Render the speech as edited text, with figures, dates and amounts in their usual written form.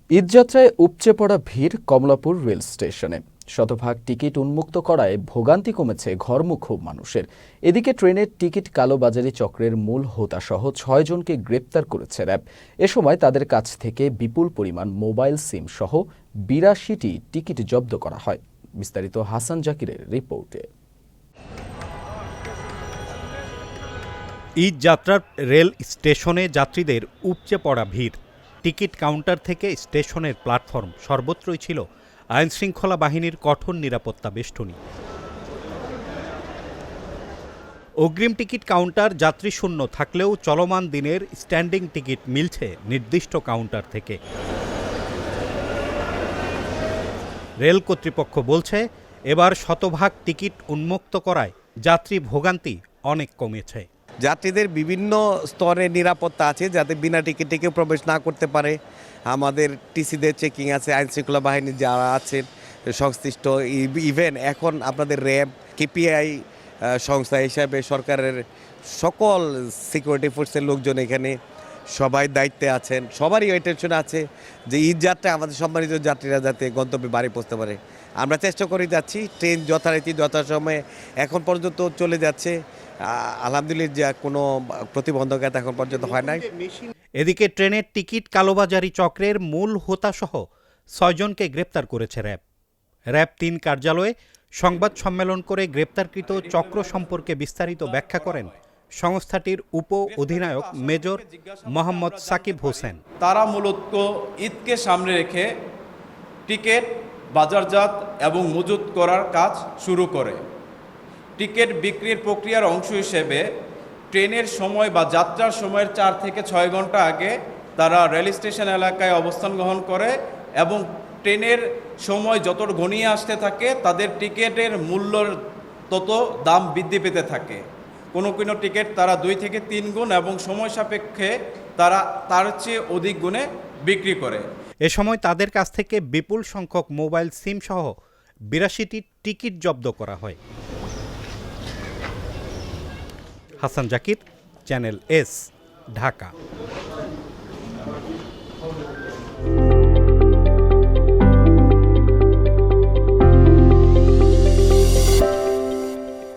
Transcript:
ঈদযাত্রায় উপচে পড়া ভিড় কমলাপুর রেল স্টেশনে। শতভাগ টিকিট উন্মুক্ত করায় ভোগান্তি কমেছে ঘরমুখ মানুষের। এদিকে ট্রেনের টিকিট কালোবাজারি চক্রের মূল হোতাসহ ৬ জনকে গ্রেপ্তার করেছে র্যাব। এ সময় তাদের কাছ থেকে বিপুল পরিমাণ মোবাইল সিম সহ ৮২টি টিকিট জব্দ করা হয়। বিস্তারিত হাসান জাকিরের রিপোর্টে। ঈদযাত্রার রেল স্টেশনে যাত্রীদের উপচে পড়া ভিড়। টিকিট কাউন্টার থেকে স্টেশনের প্ল্যাটফর্ম সর্বত্রই ছিল আইনশৃঙ্খলা বাহিনীর কঠোর নিরাপত্তা বেষ্টনী। অগ্রিম টিকিট কাউন্টার যাত্রীশূন্য থাকলেও চলমান দিনের স্ট্যান্ডিং টিকিট মিলছে নির্দিষ্ট কাউন্টার থেকে। রেল কর্তৃপক্ষ বলছে, এবার শতভাগ টিকিট উন্মুক্ত করায় যাত্রী ভোগান্তি অনেক কমেছে। যাত্রীদের বিভিন্ন স্তরের নিরাপত্তা আছে, যাতে বিনা টিকিটে কেউ প্রবেশ না করতে পারে। আমাদের টিসিদের চেকিং আছে, আইনশৃঙ্খলা বাহিনী যারা আছেন সংশ্লিষ্ট, ইভেন এখন আপনাদের র্যাব, কেপিআই সংস্থা হিসাবে সরকারের সকল সিকিউরিটি ফোর্সের লোকজন এখানে সবাই দায়িত্বে আছেন। সবারই ওই টেনশন আছে যে ঈদ যাত্রায় আমাদের সম্মানিত যাত্রীরা যাতে গন্তব্যে বাড়ি পৌঁছতে পারে। আমরা চেষ্টা করে যাচ্ছি, ট্রেন যথারীতি যথাসময়ে এখন পর্যন্ত চলে যাচ্ছে। আলহামদুলিল্লাহ, কোনো প্রতিবন্ধকতা এখন পর্যন্ত হয় নাই। এদিকে ট্রেনের টিকিট কালোবাজারি চক্রের মূল হোতাসহ ৬ জনকে গ্রেপ্তার করেছে র্যাব। র্যাব ৩ কার্যালয়ে সংবাদ সম্মেলন করে গ্রেপ্তারকৃত চক্র সম্পর্কে বিস্তারিত ব্যাখ্যা করেন সংস্থাটির উপ অধিনায়ক মেজর মোহাম্মদ সাকিব হোসেন। তারা মূলত ঈদকে সামনে রেখে টিকিট বাজারজাত এবং মজুত করার কাজ শুরু করে। টিকিট বিক্রির প্রক্রিয়ার অংশ হিসেবে ট্রেনের সময় বা যাত্রার সময়ের ৪ থেকে ৬ ঘন্টা আগে তারা রেল স্টেশন এলাকায় অবস্থান গ্রহণ করে এবং ট্রেনের সময় যত ঘনিয়ে আসতে থাকে তাদের টিকিটের মূল্যর তত দাম বৃদ্ধি পেতে থাকে। কোনো কোনো টিকিট তারা ২ থেকে ৩ গুণ এবং সময় সাপেক্ষে তারা তার চেয়ে অধিক গুণে বিক্রি করে। এ সময় তাদের কাছ থেকে বিপুল সংখ্যক মোবাইল সিম সহ ৮২টি টিকিট জব্দ করা হয়। Hasan Zakir, channel S, Dhaka.